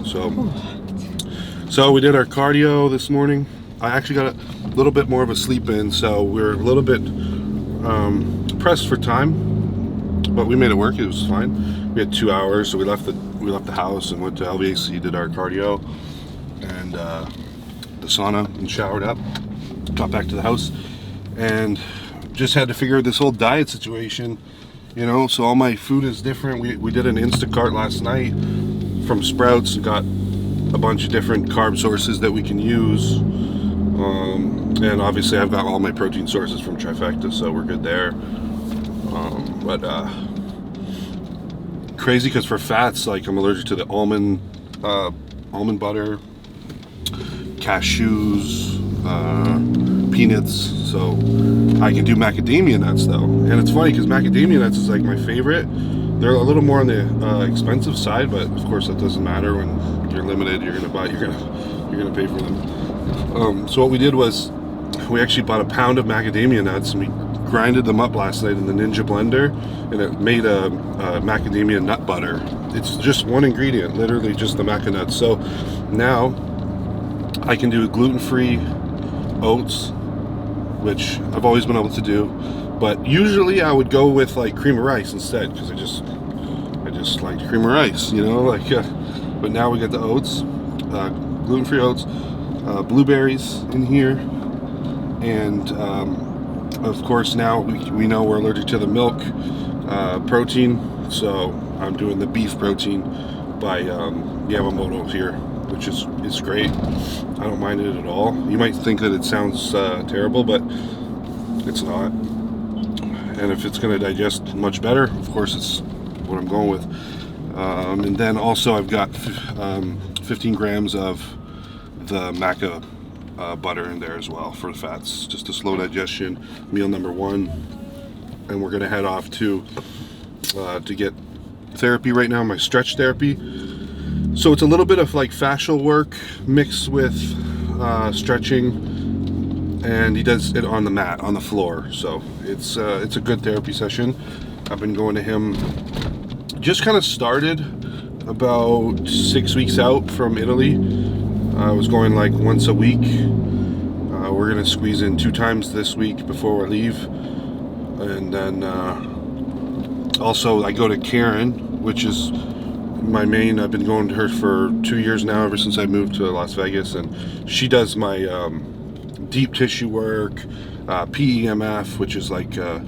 So we did our cardio this morning. I actually got a little bit more of a sleep in, so we're a little bit pressed for time, but we made it work. It was fine. We had 2 hours, so we left the house and went to LVAC, did our cardio and the sauna, and showered up. Got back to the house and just had to figure out this whole diet situation, you know. So all my food is different. We did an Instacart last night from Sprouts and got a bunch of different carb sources that we can use, and obviously I've got all my protein sources from Trifecta, so we're good there. But crazy, because for fats, like, I'm allergic to the almond butter, cashews, peanuts, so I can do macadamia nuts though. And it's funny because macadamia nuts is like my favorite. They're a little more on the expensive side, but of course that doesn't matter. When you're limited, you're gonna pay for them. So what we did was we actually bought a pound of macadamia nuts and we grinded them up last night in the Ninja blender, and it made a macadamia nut butter. It's just one ingredient, literally just the maca nuts. So now I can do gluten-free oats, which I've always been able to do, but usually I would go with like cream of rice instead, because I just like cream of rice, you know, like. But now we got the oats, gluten-free oats, blueberries in here, and of course now we know we're allergic to the milk protein, so I'm doing the beef protein by Yamamoto here, which is great. I don't mind it at all. You might think that it sounds terrible, but it's not. And if it's going to digest much better, of course it's what I'm going with. And then also I've got 15 grams of the maca butter in there as well for the fats, just a slow digestion, meal number 1. And we're going to head off to get therapy right now, my stretch therapy. So it's a little bit of like fascial work mixed with stretching, and he does it on the mat, on the floor. So it's a good therapy session. I've been going to him, just kind of started about 6 weeks out from Italy. I was going like once a week. We're gonna squeeze in 2 times this week before we leave, and then also I go to Karen, which is my main. I've been going to her for 2 years now, ever since I moved to Las Vegas, and she does my deep tissue work, PEMF, which is like a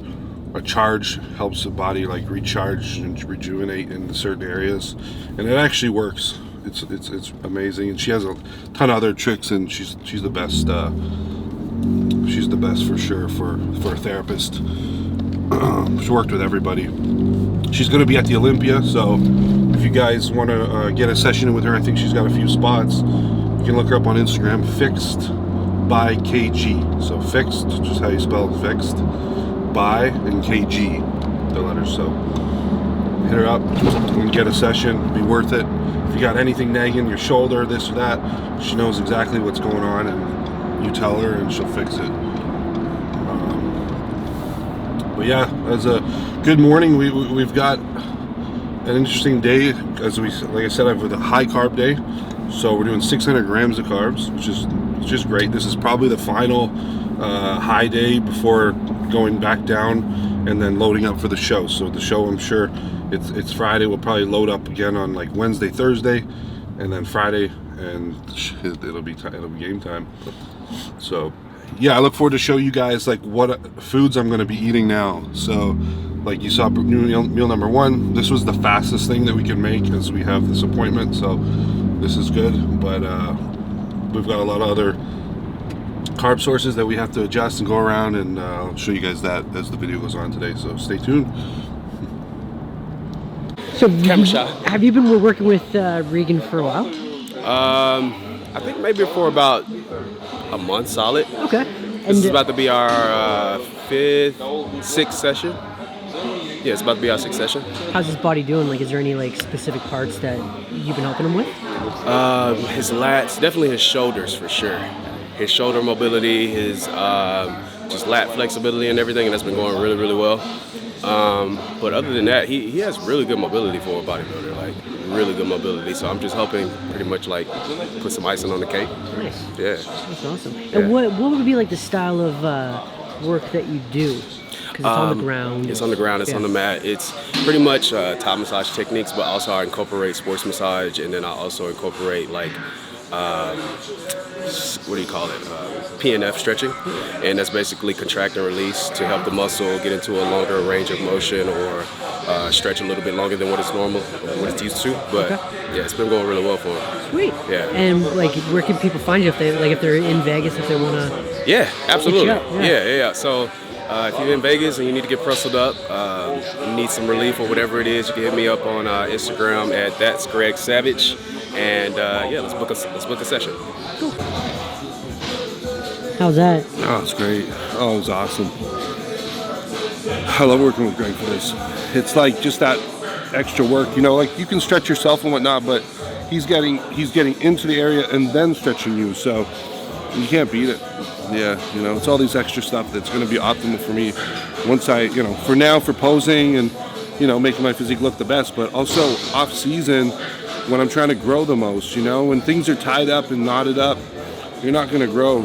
charge, helps the body like recharge and rejuvenate in certain areas, and it actually works. It's amazing, and she has a ton of other tricks, and she's the best. She's the best for sure for a therapist. She's worked with everybody. She's going to be at the Olympia, so if you guys want to get a session in with her, I think she's got a few spots. You can look her up on Instagram, Fixed by KG. So Fixed, just how you spell Fixed, by and KG, the letters. So hit her up and get a session. Be worth it. If you got anything nagging your shoulder, this or that, she knows exactly what's going on, and you tell her and she'll fix it. But yeah, as a good morning, we've got an interesting day, as like I said, I've with a high carb day, so we're doing 600 grams of carbs, which is just great. This is probably the final high day before going back down and then loading up for the show. So the show, I'm sure it's Friday. We'll probably load up again on like Wednesday, Thursday, and then Friday, and it'll be game time. So yeah, I look forward to show you guys like what foods I'm going to be eating now. So like you saw meal number 1, this was the fastest thing that we can make as we have this appointment, so this is good. But we've got a lot of other carb sources that we have to adjust and go around, and I'll show you guys that as the video goes on today, so stay tuned. So have you been working with Regan for a while? I think maybe for about a month solid. Okay. This is about to be our 5th, 6th session. Yeah, it's about to be our 6th session. How's his body doing? Like, is there any like specific parts that you've been helping him with? His lats, definitely his shoulders for sure. His shoulder mobility, his just lat flexibility and everything, and that's been going really, really well. But other than that, he has really good mobility for a bodybuilder, like really good mobility. So I'm just helping pretty much like put some icing on the cake. Nice. Yeah. That's awesome. Yeah. And what would be like the style of work that you do? Because it's on the ground. It's on the ground, it's on the mat. It's pretty much top massage techniques, but also I incorporate sports massage, and then I also incorporate like, what do you call it? PNF stretching. And that's basically contract and release to help the muscle get into a longer range of motion or stretch a little bit longer than what it's normal, or what it's used to. But yeah, it's been going really well for him. Sweet. Yeah. And like, where can people find you if they're in Vegas, if they want to? Yeah, absolutely. Yeah. Yeah. So if you're in Vegas and you need to get prustled up, you need some relief or whatever it is, you can hit me up on Instagram at That's Greg Savage, and yeah, let's book a session. Cool. How's that? Oh, it's great. Oh, it was awesome. I love working with Greg for this. It's like just that extra work, you know, like you can stretch yourself and whatnot, but he's getting into the area and then stretching you, so you can't beat it. Yeah, you know, it's all these extra stuff that's going to be optimal for me once I, you know, for now, for posing and, you know, making my physique look the best, but also off season when I'm trying to grow the most, you know, when things are tied up and knotted up, you're not going to grow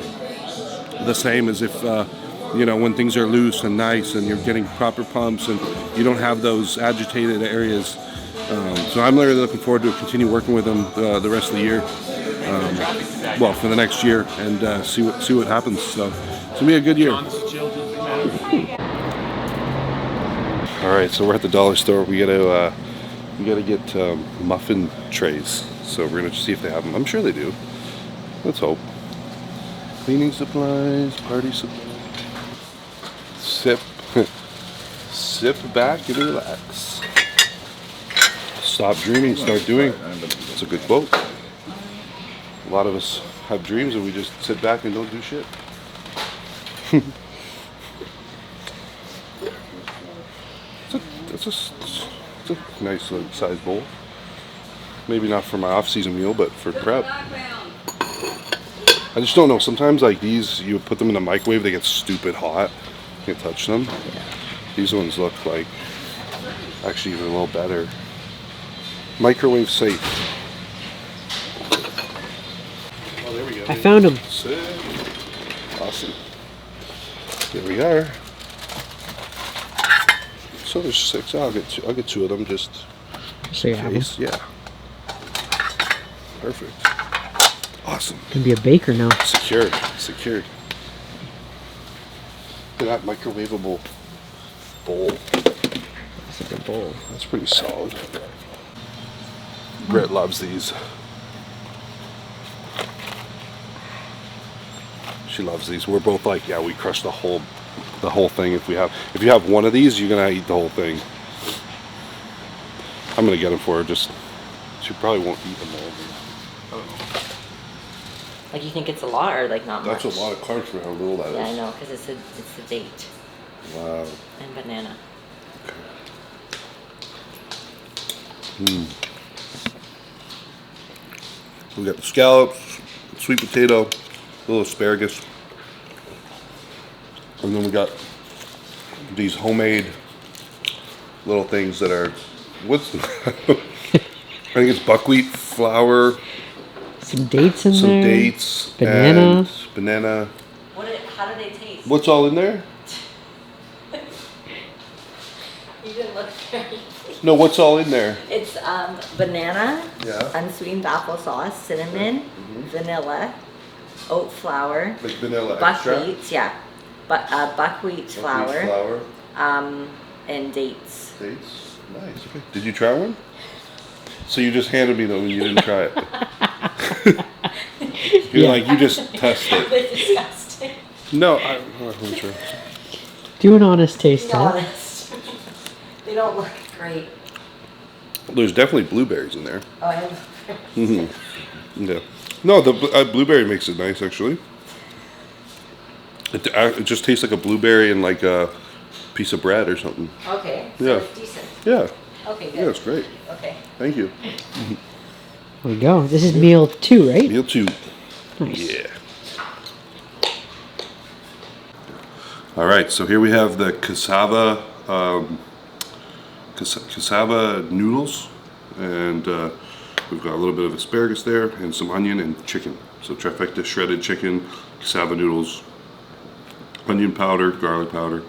the same as if, you know, when things are loose and nice and you're getting proper pumps and you don't have those agitated areas. So I'm really looking forward to continue working with him the rest of the year. Well, for the next year, and see what happens. So it's gonna be a good year. All right, so we're at the dollar store. We gotta get muffin trays. So we're gonna see if they have them. I'm sure they do. Let's hope. Cleaning supplies, party supplies. Sip back and relax. Stop dreaming, start doing. That's a good quote. A lot of us have dreams and we just sit back and don't do shit. It's a nice little size bowl. Maybe not for my off-season meal, but for prep. I just don't know. Sometimes like these, you put them in the microwave, they get stupid hot. You can't touch them. These ones look like actually even a little better. Microwave safe. I found them. Sick. Awesome. Here we are. So there's 6. I'll get 2 of them just So you have them. Yeah. Perfect. Awesome. Can be a baker now. Secured. Look at that microwavable bowl. That's like a bowl. That's pretty solid. Britt loves these. She loves these. We're both like, yeah, we crush the whole thing. If you have one of these, you're gonna eat the whole thing. I'm gonna get them for her. Just she probably won't eat them all. Like, you think it's a lot or like not much? That's a lot of carbs for how little that is. Yeah, I know, because it's the date. Wow. And banana. We got the scallops, sweet potato, a little asparagus, and then we got these homemade little things that are I think it's buckwheat flour, Some dates in some there. dates, Banana. and banana. How do they taste? What's all in there? You didn't look very... No, what's all in there? It's banana, Yeah. unsweetened applesauce, cinnamon, vanilla, oat flour, Like vanilla buckwheat, yeah, but buckwheat flour, flour, and dates. dates. Nice. Okay. Did you try one? So you just handed me them and you didn't try it. You're like, you just test it. They're disgusting. No, I'm sure. Do an honest taste Be test. honest. They don't look great. There's definitely blueberries in there. Oh, I have... Yeah. No, the blueberry makes it nice, actually. It just tastes like a blueberry and like a piece of bread or something. Okay, so Yeah. it's decent. Yeah. Okay, good. Yeah, it's great. Okay. Thank you. There we go. This is meal 2, right? Meal 2. Nice. Yeah. All right, so here we have the cassava cassava noodles, and we've got a little bit of asparagus there, and some onion and chicken. So trifecta: shredded chicken, cassava noodles, onion powder, garlic powder,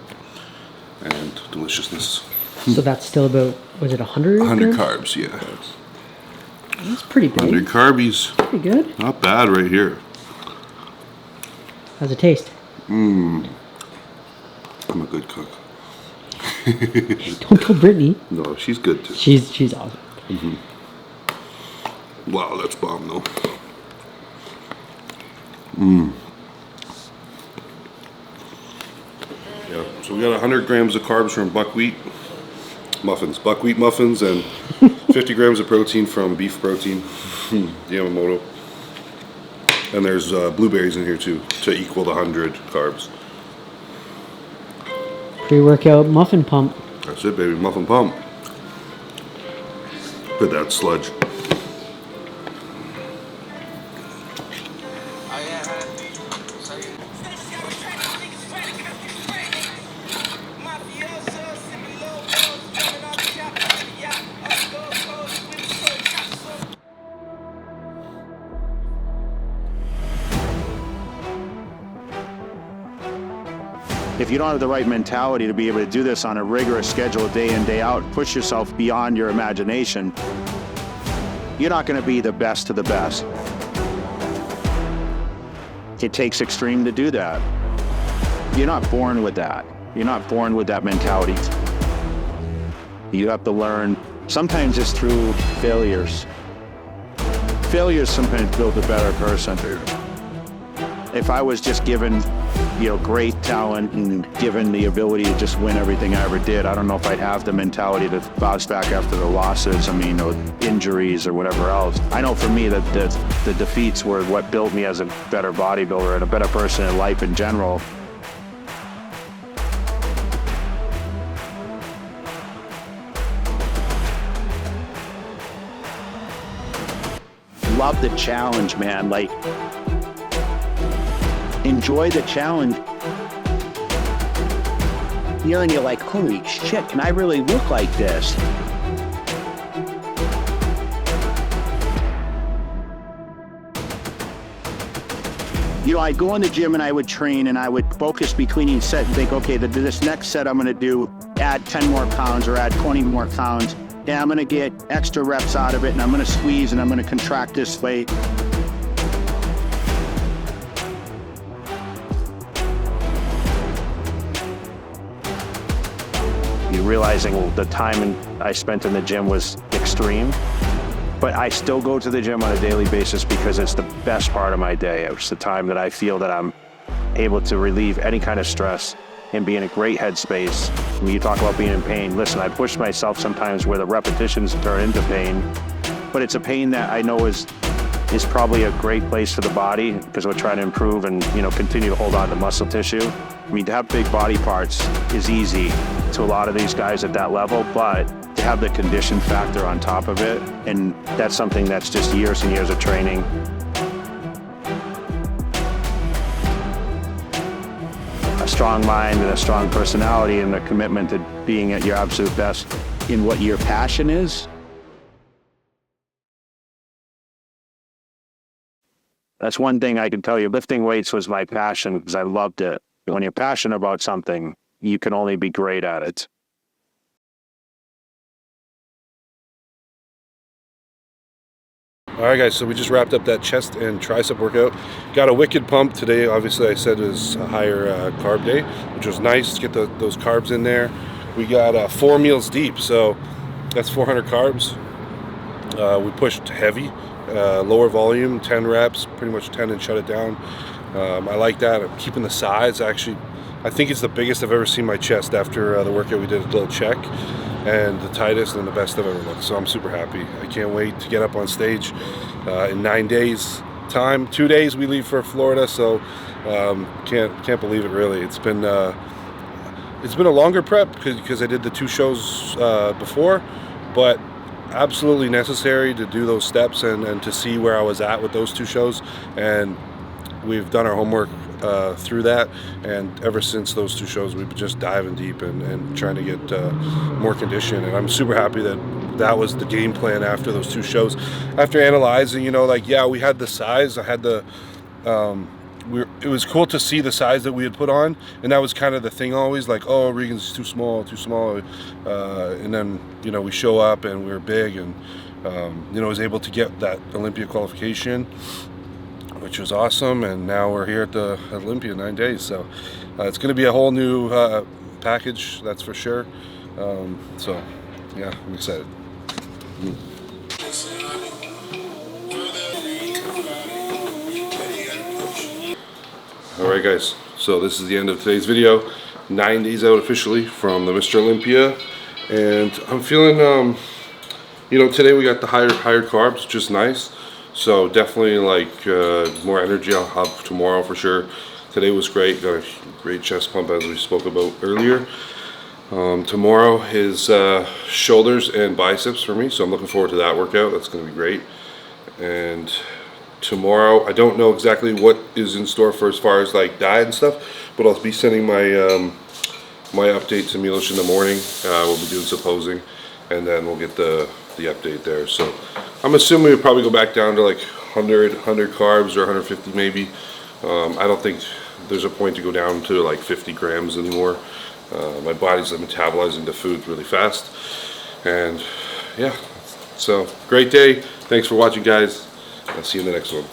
and deliciousness. So that's still about, was it 100? 100 carbs, yeah. That's pretty big. 100 carbies. Pretty good. Not bad right here. How's it taste? I'm a good cook. Don't tell Brittany. No, she's good too. She's awesome. Wow, that's bomb though. Yeah, so we got 100 grams of carbs from buckwheat muffins, and 50 grams of protein from beef protein, Yamamoto. And there's blueberries in here too, to equal the 100 carbs. Pre-workout muffin pump. That's it, baby, muffin pump. Put that sludge. If you don't have the right mentality to be able to do this on a rigorous schedule day in, day out, push yourself beyond your imagination, you're not going to be the best of the best. It takes extreme to do that. You're not born with that. You're not born with that mentality. You have to learn, sometimes it's through failures. Failures sometimes build a better person. If I was just given, great talent and given the ability to just win everything I ever did, I don't know if I'd have the mentality to bounce back after the losses, or injuries or whatever else. I know for me that the defeats were what built me as a better bodybuilder and a better person in life in general. Love the challenge, man. Enjoy the challenge. And you're like, holy shit, can I really look like this? I'd go in the gym and I would train and I would focus between each set and think, okay, this next set I'm gonna do, add 10 more pounds or add 20 more pounds. And I'm gonna get extra reps out of it, and I'm gonna squeeze and I'm gonna contract this weight. Realizing the time I spent in the gym was extreme, but I still go to the gym on a daily basis because it's the best part of my day. It's the time that I feel that I'm able to relieve any kind of stress and be in a great headspace. When you talk about being in pain, listen, I push myself sometimes where the repetitions turn into pain, but it's a pain that I know is probably a great place for the body, because we're trying to improve and continue to hold on to muscle tissue. To have big body parts is easy to a lot of these guys at that level, but to have the condition factor on top of it, and that's something that's just years and years of training. A strong mind and a strong personality and a commitment to being at your absolute best in what your passion is. That's one thing I can tell you. Lifting weights was my passion because I loved it. When you're passionate about something, you can only be great at it. All right, guys, so we just wrapped up that chest and tricep workout. Got a wicked pump today. Obviously, I said it was a higher carb day, which was nice to get those carbs in there. We got 4 meals deep, so that's 400 carbs. We pushed heavy, lower volume, 10 reps, pretty much 10 and shut it down. I like that. I'm keeping the size. Actually, I think it's the biggest I've ever seen my chest after the workout we did a little check, and the tightest and the best I've ever looked. So I'm super happy. I can't wait to get up on stage in 9 days time. 2 days we leave for Florida, so can't believe it really. It's been a longer prep because I did the 2 shows before, but absolutely necessary to do those steps and to see where I was at with those 2 shows. And we've done our homework through that, and ever since those 2 shows, we've been just diving deep and trying to get more condition. And I'm super happy that was the game plan after those 2 shows. After analyzing, you know, like, yeah, we had the size, I had the it was cool to see the size that we had put on, and that was kind of the thing always, like, oh, Regan's too small, and then, you know, we show up and we're big, and you know, was able to get that Olympia qualification, which was awesome, and now we're here at the Olympia 9 days, so it's going to be a whole new package, that's for sure. So yeah, I'm excited. Alright guys, so this is the end of today's video. 9 days out officially from the Mr. Olympia, and I'm feeling, you know, today we got the higher carbs, which is nice. So definitely like more energy I'll have tomorrow for sure. Today was great, got a great chest pump as we spoke about earlier. Tomorrow is shoulders and biceps for me, so I'm looking forward to that workout. That's going to be great. And tomorrow, I don't know exactly what is in store for as far as like diet and stuff, but I'll be sending my my update to Milos in the morning. We'll be doing some posing, and then we'll get the update there. So I'm assuming we'll probably go back down to like 100 carbs or 150 maybe. I don't think there's a point to go down to like 50 grams anymore. My body's metabolizing the food really fast, and yeah, so great day. Thanks for watching, guys. I'll see you in the next one.